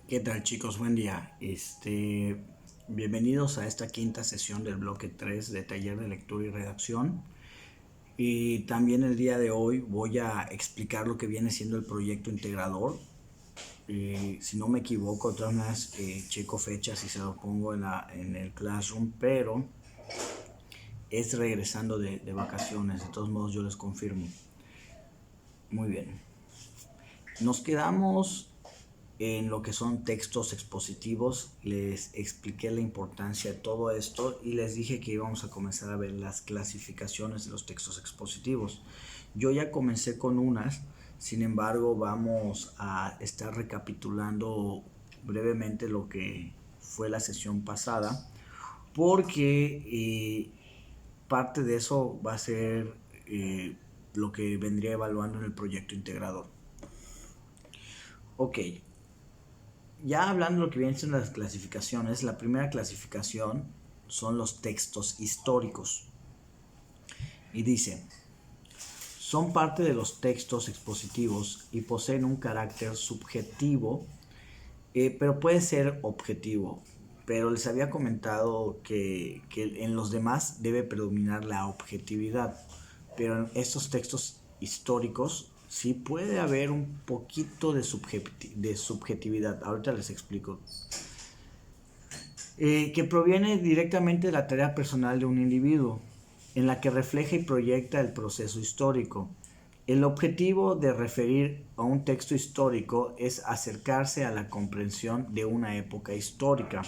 ¿Qué tal, chicos? Buen día. Bienvenidos a esta quinta sesión del bloque 3 de taller de lectura y redacción. Y también el día de hoy voy a explicar lo que viene siendo el proyecto integrador. Si no me equivoco, de todas maneras checo fechas y se lo pongo en el Classroom, pero es regresando de vacaciones. De todos modos, yo les confirmo. Muy bien. Nos quedamos en lo que son textos expositivos. Les expliqué la importancia de todo esto y les dije que íbamos a comenzar a ver las clasificaciones de los textos expositivos. Yo ya comencé con unas, sin embargo vamos a estar recapitulando brevemente lo que fue la sesión pasada, porque parte de eso va a ser lo que vendría evaluando en el proyecto integrador. Ok, ya hablando de lo que vienen siendo las clasificaciones, la primera clasificación son los textos históricos. Y dice, son parte de los textos expositivos y poseen un carácter subjetivo, pero puede ser objetivo. Pero les había comentado que en los demás debe predominar la objetividad. Pero en estos textos históricos sí puede haber un poquito de subjetividad. Ahorita les explico. Que proviene directamente de la tarea personal de un individuo, en la que refleja y proyecta el proceso histórico. El objetivo de referir a un texto histórico es acercarse a la comprensión de una época histórica.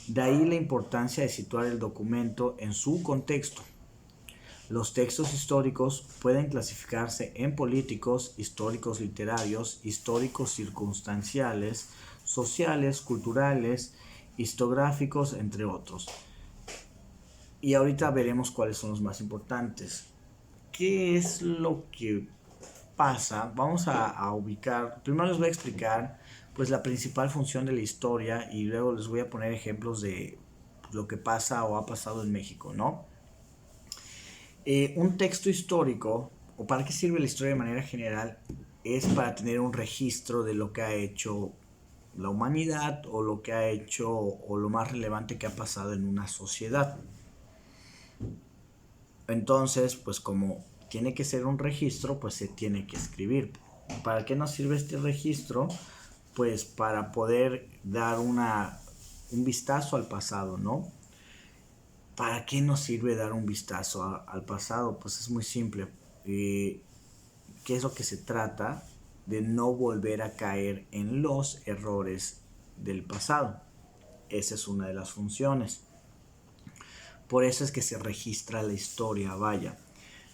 De ahí la importancia de situar el documento en su contexto. Los textos históricos pueden clasificarse en políticos, históricos literarios, históricos circunstanciales, sociales, culturales, histográficos, entre otros. Y ahorita veremos cuáles son los más importantes. ¿Qué es lo que pasa? Vamos a ubicar, primero les voy a explicar pues la principal función de la historia y luego les voy a poner ejemplos de lo que pasa o ha pasado en México, ¿no? Un texto histórico, o para qué sirve la historia de manera general, es para tener un registro de lo que ha hecho la humanidad o lo que ha hecho o lo más relevante que ha pasado en una sociedad. Entonces, pues como tiene que ser un registro, pues se tiene que escribir. ¿Para qué nos sirve este registro? Pues para poder dar un vistazo al pasado, ¿no? ¿Para qué nos sirve dar un vistazo al pasado? Pues es muy simple. ¿Qué es lo que se trata? De no volver a caer en los errores del pasado. Esa es una de las funciones. Por eso es que se registra la historia, vaya.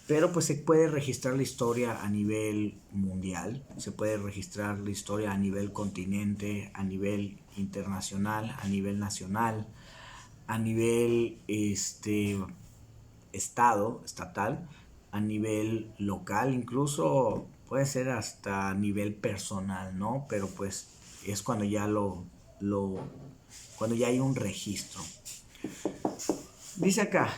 Pero pues se puede registrar la historia a nivel mundial, se puede registrar la historia a nivel continente, a nivel internacional, a nivel nacional, a nivel estatal, a nivel local, incluso puede ser hasta a nivel personal, ¿no? Pero pues es cuando ya cuando ya hay un registro. Dice acá,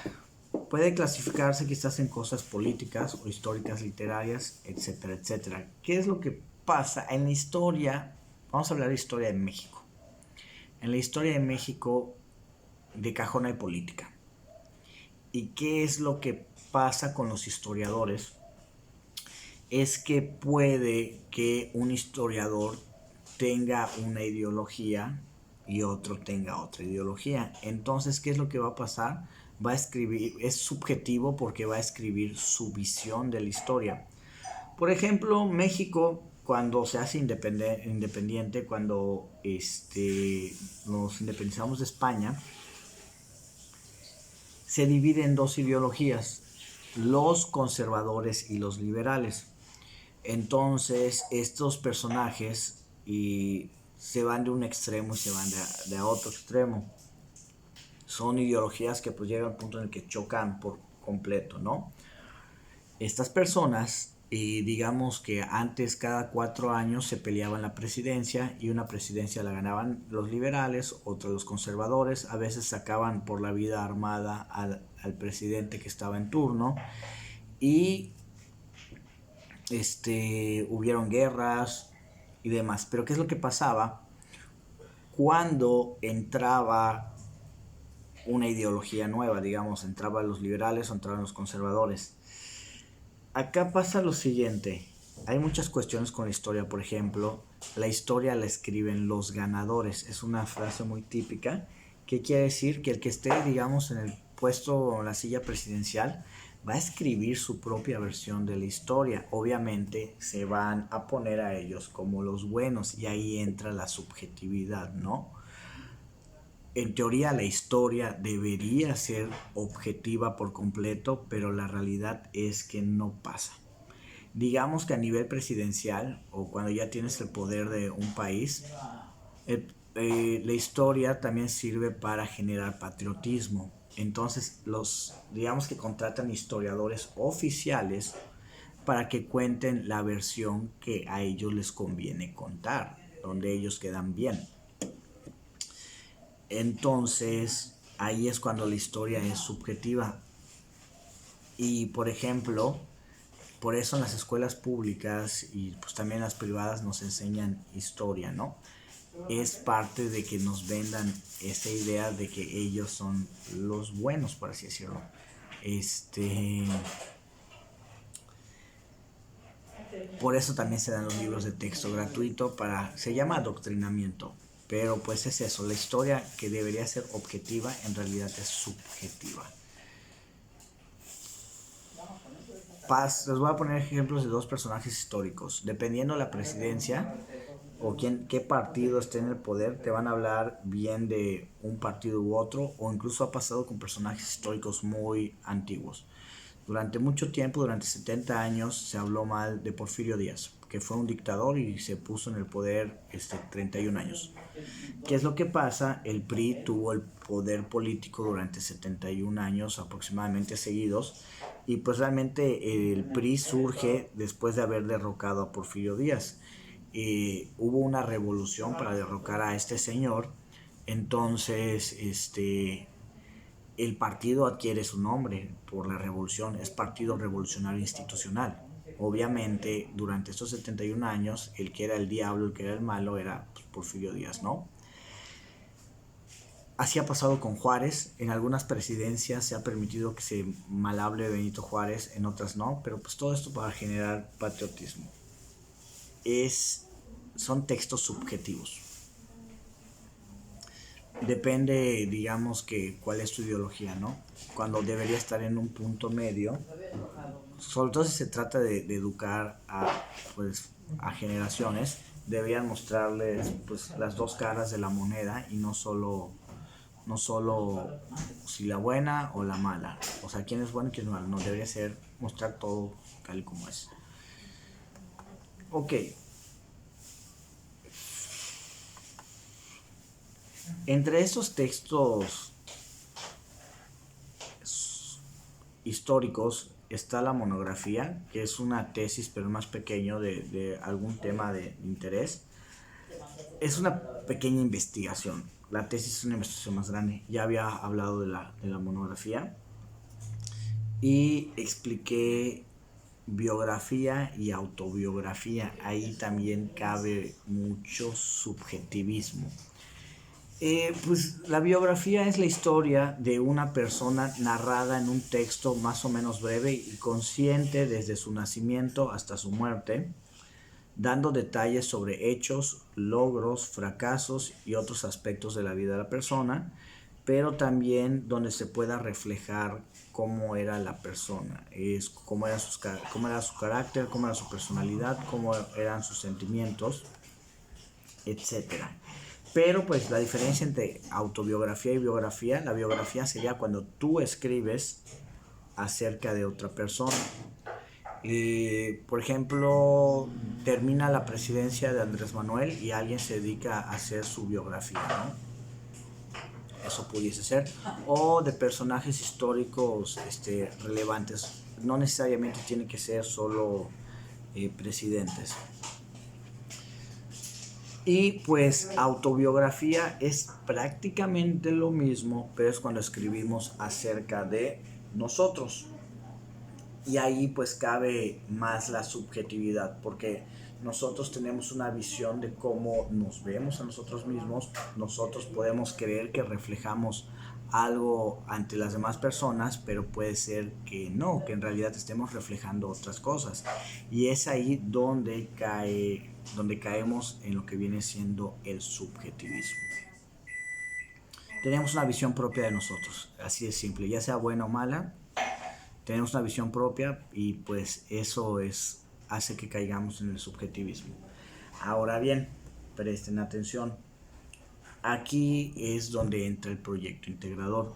puede clasificarse quizás en cosas políticas o históricas, literarias, etcétera, etcétera. ¿Qué es lo que pasa en la historia? Vamos a hablar de historia de México. En la historia de México, de cajón hay política. ¿Y qué es lo que pasa con los historiadores? Es que puede que un historiador tenga una ideología y otro tenga otra ideología. Entonces, ¿qué es lo que va a pasar? Va a escribir, es subjetivo porque va a escribir su visión de la historia. Por ejemplo, México, cuando se hace independiente, cuando nos independizamos de España, se divide en dos ideologías, los conservadores y los liberales. Entonces, estos personajes se van de un extremo y se van de otro extremo. Son ideologías que pues llegan al punto en el que chocan por completo, ¿no? Estas personas, digamos que antes cada 4 años se peleaban la presidencia y una presidencia la ganaban los liberales, otra los conservadores, a veces sacaban por la vida armada al presidente que estaba en turno y hubieron guerras y demás. Pero ¿qué es lo que pasaba? cuando entraba una ideología nueva, digamos, entraban los liberales o entraban los conservadores. Acá pasa lo siguiente, hay muchas cuestiones con la historia, por ejemplo, la historia la escriben los ganadores, es una frase muy típica, que quiere decir que el que esté, digamos, en el puesto o en la silla presidencial va a escribir su propia versión de la historia. Obviamente se van a poner a ellos como los buenos y ahí entra la subjetividad, ¿no? En teoría la historia debería ser objetiva por completo, pero la realidad es que no pasa. Digamos que a nivel presidencial o cuando ya tienes el poder de un país, la historia también sirve para generar patriotismo. Entonces, digamos que contratan historiadores oficiales para que cuenten la versión que a ellos les conviene contar, donde ellos quedan bien. Entonces, ahí es cuando la historia es subjetiva. Y, por ejemplo, por eso en las escuelas públicas y pues también las privadas nos enseñan historia, ¿no? Es parte de que nos vendan esa idea de que ellos son los buenos, por así decirlo. Por eso también se dan los libros de texto gratuito se llama adoctrinamiento, pero pues es eso, la historia que debería ser objetiva en realidad es subjetiva. Les voy a poner ejemplos de dos personajes históricos. Dependiendo de la presidencia o qué partido esté en el poder, te van a hablar bien de un partido u otro, o incluso ha pasado con personajes históricos muy antiguos. Durante mucho tiempo, durante 70 años, se habló mal de Porfirio Díaz, que fue un dictador y se puso en el poder 31 años. ¿Qué es lo que pasa? El PRI tuvo el poder político durante 71 años aproximadamente seguidos, y pues realmente el PRI surge después de haber derrocado a Porfirio Díaz. Hubo una revolución para derrocar a este señor, entonces el partido adquiere su nombre por la revolución, es Partido Revolucionario Institucional. Obviamente, durante estos 71 años, el que era el diablo, el que era el malo, era pues, Porfirio Díaz, ¿no? Así ha pasado con Juárez, en algunas presidencias se ha permitido que se malhable Benito Juárez, en otras no, pero pues todo esto para generar patriotismo. Son textos subjetivos. Depende, digamos, que cuál es tu ideología, ¿no? Cuando debería estar en un punto medio, sobre todo si se trata de educar a generaciones, deberían mostrarles pues las dos caras de la moneda y no solo si la buena o la mala, o sea, quién es bueno y quién es malo. No, debería ser mostrar todo tal y como es. Ok. Entre esos textos históricos está la monografía, que es una tesis pero más pequeño de algún tema de interés. Es una pequeña investigación. La tesis es una investigación más grande. Ya había hablado de la monografía y expliqué biografía y autobiografía. Ahí también cabe mucho subjetivismo. Pues la biografía es la historia de una persona narrada en un texto más o menos breve y consciente desde su nacimiento hasta su muerte, dando detalles sobre hechos, logros, fracasos y otros aspectos de la vida de la persona, pero también donde se pueda reflejar cómo era la persona, cómo era su carácter, cómo era su personalidad, cómo eran sus sentimientos, etcétera. Pero pues la diferencia entre autobiografía y biografía, la biografía sería cuando tú escribes acerca de otra persona. Por ejemplo, termina la presidencia de Andrés Manuel y alguien se dedica a hacer su biografía, ¿no? Eso pudiese ser. O de personajes históricos relevantes. No necesariamente tiene que ser solo presidentes. Y pues autobiografía es prácticamente lo mismo, pero es cuando escribimos acerca de nosotros. Y ahí pues cabe más la subjetividad, porque nosotros tenemos una visión de cómo nos vemos a nosotros mismos. Nosotros podemos creer que reflejamos algo ante las demás personas, pero puede ser que no, que en realidad estemos reflejando otras cosas. Y es ahí donde caemos en lo que viene siendo el subjetivismo. Tenemos una visión propia de nosotros, así de simple, ya sea buena o mala, tenemos una visión propia y pues eso hace que caigamos en el subjetivismo. Ahora bien, presten atención, aquí es donde entra el proyecto integrador.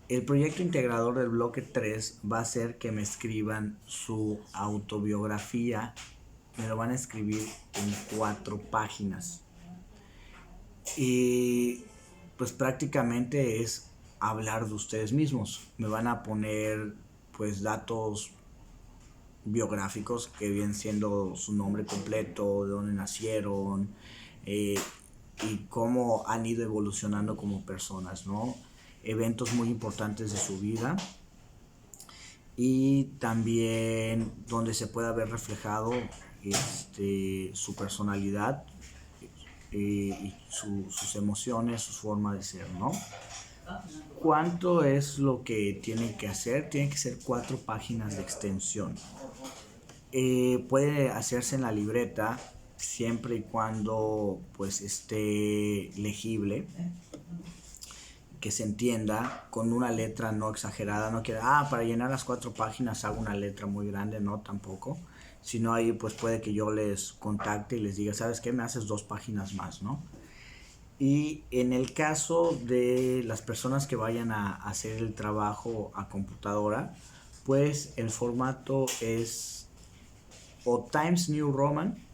El proyecto integrador del bloque 3 va a ser que me escriban su autobiografía. Me lo van a escribir en 4 páginas. Y pues prácticamente es hablar de ustedes mismos. Me van a poner pues datos biográficos que vienen siendo su nombre completo, de dónde nacieron, y cómo han ido evolucionando como personas, ¿no? Eventos muy importantes de su vida y también donde se pueda ver reflejado su personalidad y sus emociones, su forma de ser, ¿no? ¿Cuánto es lo que tienen que hacer? Tienen que ser 4 páginas de extensión. Puede hacerse en la libreta siempre y cuando pues esté legible, que se entienda, con una letra no exagerada. No quiere, para llenar las 4 páginas hago una letra muy grande, no, tampoco. Si no, ahí pues puede que yo les contacte y les diga, ¿sabes qué? Me haces 2 páginas más, ¿no? Y en el caso de las personas que vayan a hacer el trabajo a computadora, pues el formato es o Times New Roman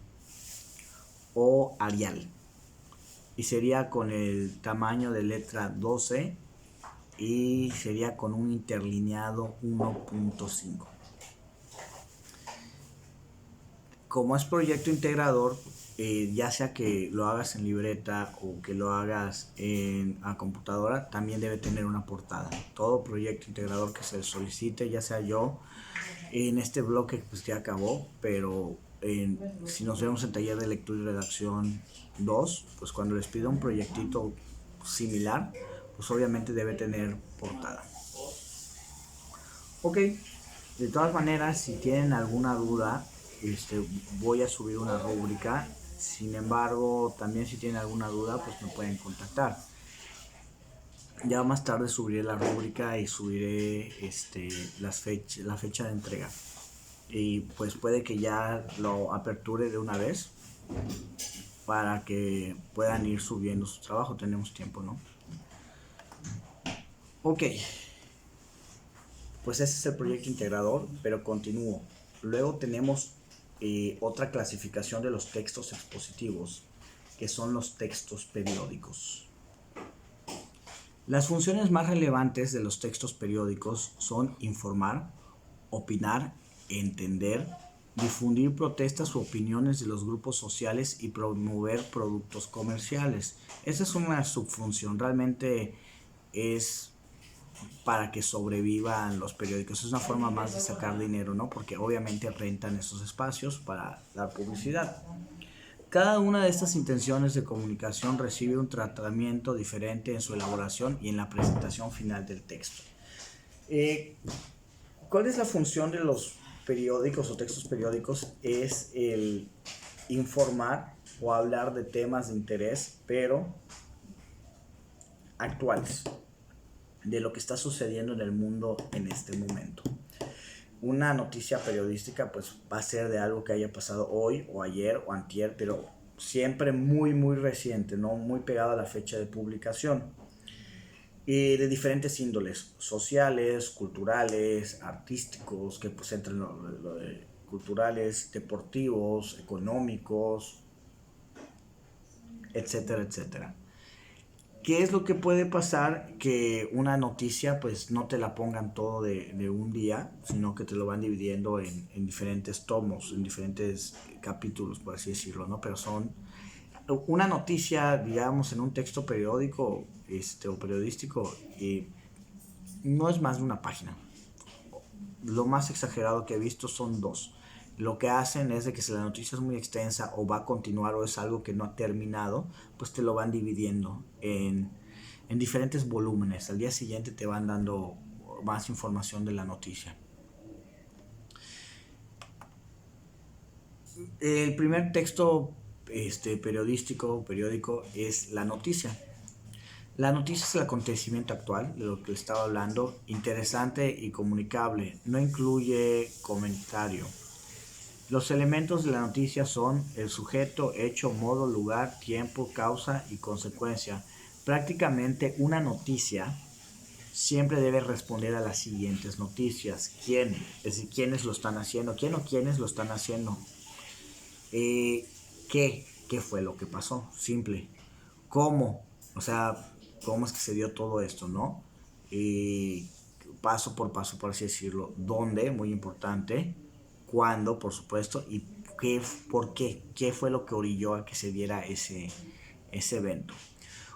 o Arial. Y sería con el tamaño de letra 12 y sería con un interlineado 1.5. Como es proyecto integrador, ya sea que lo hagas en libreta o que lo hagas a computadora, también debe tener una portada. Todo proyecto integrador que se solicite, ya sea yo, en este bloque pues ya acabó, pero si nos vemos en taller de lectura y redacción 2, pues cuando les pida un proyectito similar, pues obviamente debe tener portada. Ok, de todas maneras, si tienen alguna duda, voy a subir una rúbrica. Sin embargo, también si tienen alguna duda, pues me pueden contactar. Ya más tarde subiré la rúbrica y subiré la fecha de entrega. Y pues puede que ya lo aperture de una vez para que puedan ir subiendo su trabajo. Tenemos tiempo, ¿no? Ok. Pues ese es el proyecto integrador, pero continúo. Luego tenemos otra clasificación de los textos expositivos, que son los textos periódicos. Las funciones más relevantes de los textos periódicos son informar, opinar, entender, difundir protestas u opiniones de los grupos sociales y promover productos comerciales. Esa es una subfunción, realmente es para que sobrevivan los periódicos. Es una forma más de sacar dinero, ¿no? Porque obviamente rentan esos espacios para dar publicidad. Cada una de estas intenciones de comunicación recibe un tratamiento diferente en su elaboración y en la presentación final del texto. ¿Cuál es la función de los periódicos o textos periódicos? Es el informar o hablar de temas de interés, pero actuales, de lo que está sucediendo en el mundo en este momento. Una noticia periodística pues va a ser de algo que haya pasado hoy o ayer o antier, pero siempre muy muy reciente, ¿no? Muy pegado a la fecha de publicación. Y de diferentes índoles, sociales, culturales, artísticos, que pues entran lo de culturales, deportivos, económicos, etcétera, etcétera. ¿Qué es lo que puede pasar? Que una noticia pues no te la pongan todo de un día, sino que te lo van dividiendo en diferentes tomos, en diferentes capítulos, por así decirlo, ¿no? Pero son una noticia, digamos, en un texto periódico o periodístico, no es más de una página. Lo más exagerado que he visto son 2. Lo que hacen es de que si la noticia es muy extensa o va a continuar o es algo que no ha terminado, pues te lo van dividiendo en diferentes volúmenes. Al día siguiente te van dando más información de la noticia. El primer texto periódico es la noticia. La noticia es el acontecimiento actual, de lo que estaba hablando, interesante y comunicable. No incluye comentario. Los elementos de la noticia son el sujeto, hecho, modo, lugar, tiempo, causa y consecuencia. Prácticamente una noticia siempre debe responder a las siguientes noticias. ¿Quién? Es decir, ¿quiénes lo están haciendo? ¿Quién o quiénes lo están haciendo? ¿Qué fue lo que pasó? Simple. ¿Cómo? O sea, ¿cómo es que se dio todo esto, no? Paso por paso, por así decirlo. ¿Dónde? Muy importante. ¿Cuándo? Por supuesto. ¿Y por qué? ¿Qué fue lo que orilló a que se diera ese evento?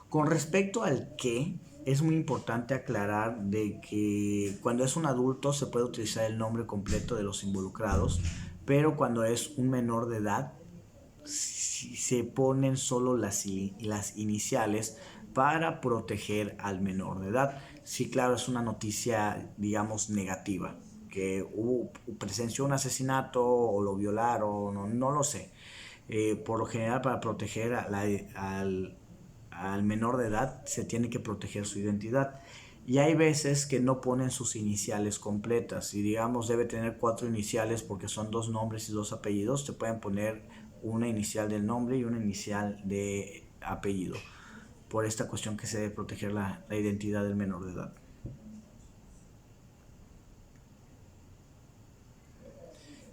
Con respecto al qué, es muy importante aclarar de que cuando es un adulto se puede utilizar el nombre completo de los involucrados, pero cuando es un menor de edad se ponen solo las iniciales para proteger al menor de edad. Sí, claro, es una noticia, digamos, negativa, que presenció un asesinato o lo violaron, no lo sé. Por lo general, para proteger al menor de edad se tiene que proteger su identidad. Y hay veces que no ponen sus iniciales completas. Y digamos debe tener 4 iniciales porque son 2 nombres y 2 apellidos. Te pueden poner una inicial del nombre y una inicial de apellido. Por esta cuestión que se debe proteger la identidad del menor de edad.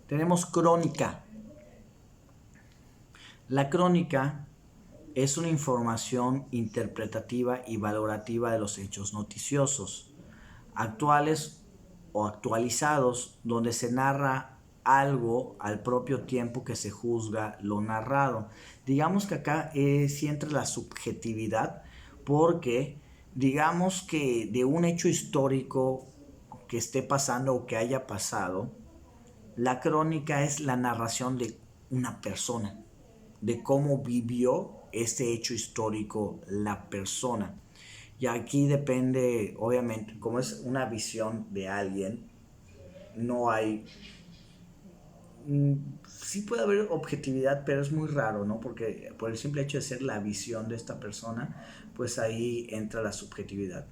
Tenemos crónica. La crónica es una información interpretativa y valorativa de los hechos noticiosos, actuales o actualizados, donde se narra algo al propio tiempo que se juzga lo narrado. Digamos que acá sí entra la subjetividad, porque digamos que de un hecho histórico que esté pasando o que haya pasado, la crónica es la narración de una persona, de cómo vivió este hecho histórico la persona. Y aquí depende, obviamente, como es una visión de alguien, no hay... Sí puede haber objetividad, pero es muy raro, ¿no? Porque por el simple hecho de ser la visión de esta persona, pues ahí entra la subjetividad.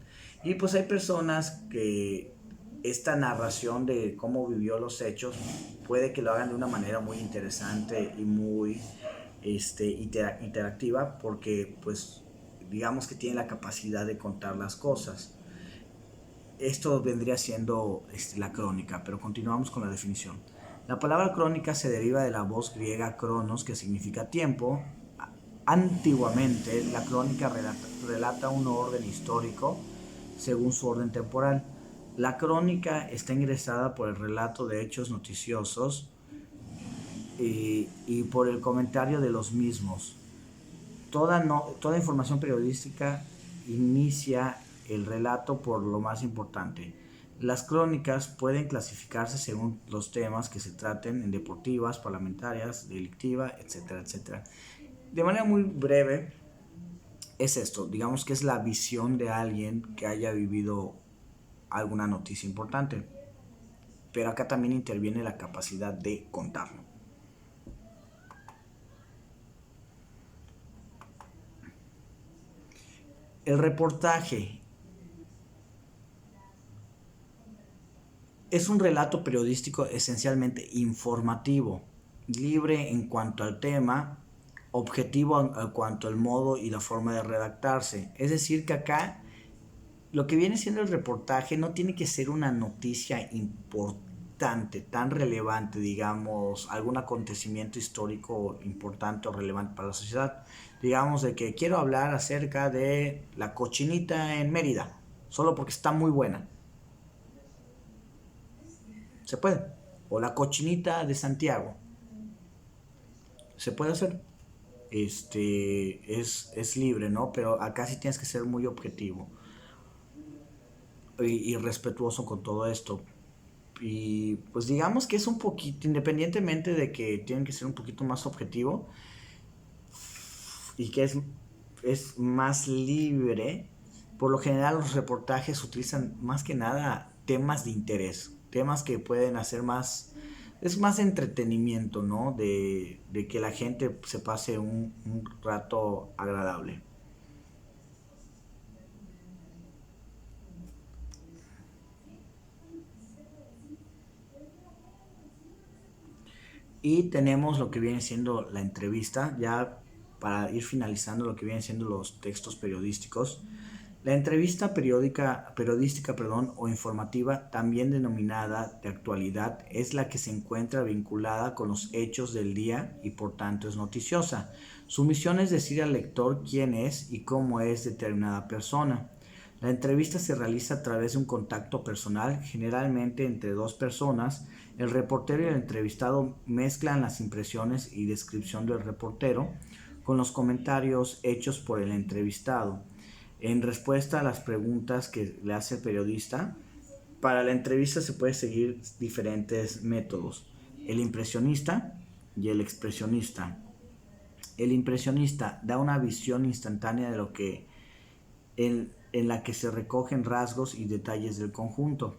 Y pues hay personas que esta narración de cómo vivió los hechos puede que lo hagan de una manera muy interesante y muy interactiva, porque pues digamos que tiene la capacidad de contar las cosas. Esto vendría siendo la crónica, pero continuamos con la definición. La palabra crónica se deriva de la voz griega cronos, que significa tiempo. Antiguamente, la crónica relata un orden histórico según su orden temporal. La crónica está ingresada por el relato de hechos noticiosos y por el comentario de los mismos. Toda información periodística inicia el relato por lo más importante. Las crónicas pueden clasificarse según los temas que se traten en deportivas, parlamentarias, delictiva, etcétera, etcétera. De manera muy breve, es esto, digamos que es la visión de alguien que haya vivido alguna noticia importante. Pero acá también interviene la capacidad de contarlo. El reportaje es un relato periodístico esencialmente informativo, libre en cuanto al tema, objetivo en cuanto al modo y la forma de redactarse. Es decir, que acá lo que viene siendo el reportaje no tiene que ser una noticia importante, tan relevante, digamos, algún acontecimiento histórico importante o relevante para la sociedad. Digamos de que quiero hablar acerca de la cochinita en Mérida, solo porque está muy buena. Se puede. O la cochinita de Santiago. Se puede hacer. Es libre, ¿no? Pero acá sí tienes que ser muy objetivo y respetuoso con todo esto. y pues digamos que es un poquito, independientemente de que tienen que ser un poquito más objetivo y que es más libre, por lo general los reportajes utilizan más que nada temas de interés, temas que pueden hacer más, es más entretenimiento, ¿no? De que la gente se pase un rato agradable. Y tenemos lo que viene siendo la entrevista, ya para ir finalizando lo que vienen siendo los textos periodísticos. La entrevista periodística, perdón, o informativa, también denominada de actualidad, es la que se encuentra vinculada con los hechos del día y por tanto es noticiosa. Su misión es decir al lector quién es y cómo es determinada persona. La entrevista se realiza a través de un contacto personal, generalmente entre dos personas. El reportero y el entrevistado mezclan las impresiones y descripción del reportero con los comentarios hechos por el entrevistado. En respuesta a las preguntas que le hace el periodista, para la entrevista se puede seguir diferentes métodos: el impresionista y el expresionista. El impresionista da una visión instantánea de lo que en la que se recogen rasgos y detalles del conjunto.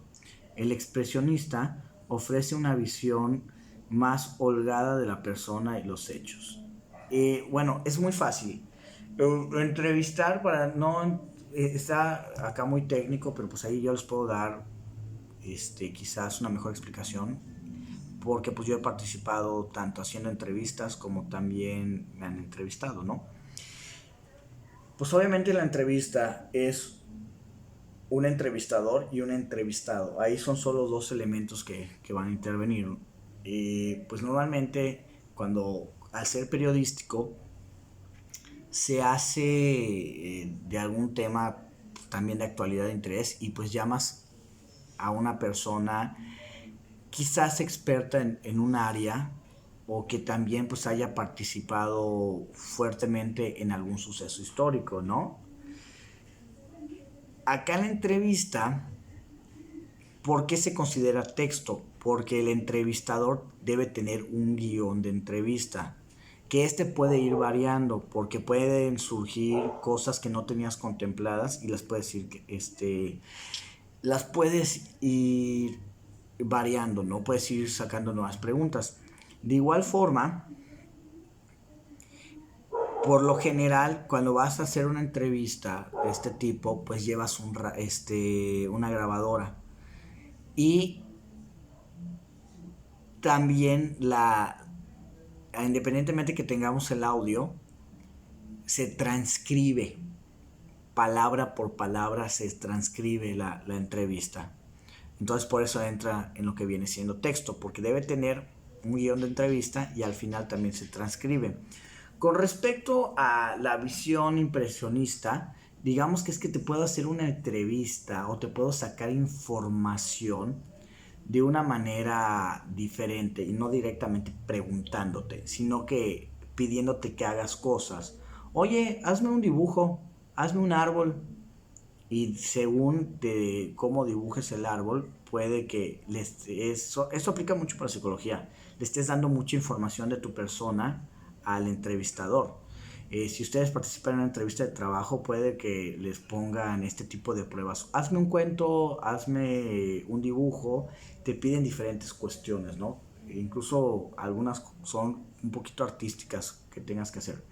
El expresionista ofrece una visión más holgada de la persona y los hechos. Bueno, es muy fácil. Entrevistar para no... está acá muy técnico, pero pues ahí yo les puedo dar quizás una mejor explicación, porque pues yo he participado tanto haciendo entrevistas como también me han entrevistado, ¿no? Pues obviamente la entrevista es un entrevistador y un entrevistado. Ahí son solo dos elementos que van a intervenir. Pues normalmente cuando al ser periodístico se hace de algún tema también de actualidad de interés y pues llamas a una persona quizás experta en un área o que también pues haya participado fuertemente en algún suceso histórico, ¿no? Acá en la entrevista, ¿por qué se considera texto? Porque el entrevistador debe tener un guión de entrevista, que puede ir variando, porque pueden surgir cosas que no tenías contempladas y las puedes ir, las puedes ir variando, ¿no? Puedes ir sacando nuevas preguntas. De igual forma, por lo general, cuando vas a hacer una entrevista de este tipo, pues llevas una grabadora. Y también independientemente que tengamos el audio, se transcribe, palabra por palabra se transcribe la entrevista. Entonces por eso entra en lo que viene siendo texto, porque debe tener un guión de entrevista y al final también se transcribe. Con respecto a la visión impresionista, digamos que es que te puedo hacer una entrevista o te puedo sacar información de una manera diferente y no directamente preguntándote, sino que pidiéndote que hagas cosas. Oye, hazme un dibujo, hazme un árbol, y según de cómo dibujes el árbol, puede que eso aplica mucho para psicología, le estés dando mucha información de tu persona al entrevistador. Si ustedes participan en una entrevista de trabajo, puede que les pongan este tipo de pruebas. Hazme un cuento, hazme un dibujo, te piden diferentes cuestiones, ¿no? Incluso algunas son un poquito artísticas que tengas que hacer.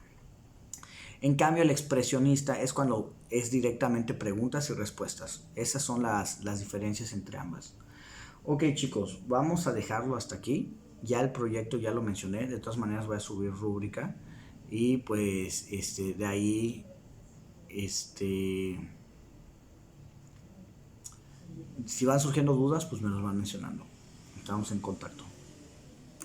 En cambio, el expresionista es cuando es directamente preguntas y respuestas. Esas son las diferencias entre ambas. Ok, chicos, vamos a dejarlo hasta aquí. Ya el proyecto ya lo mencioné, de todas maneras voy a subir rúbrica y pues de ahí si van surgiendo dudas, pues me los van mencionando. Estamos en contacto.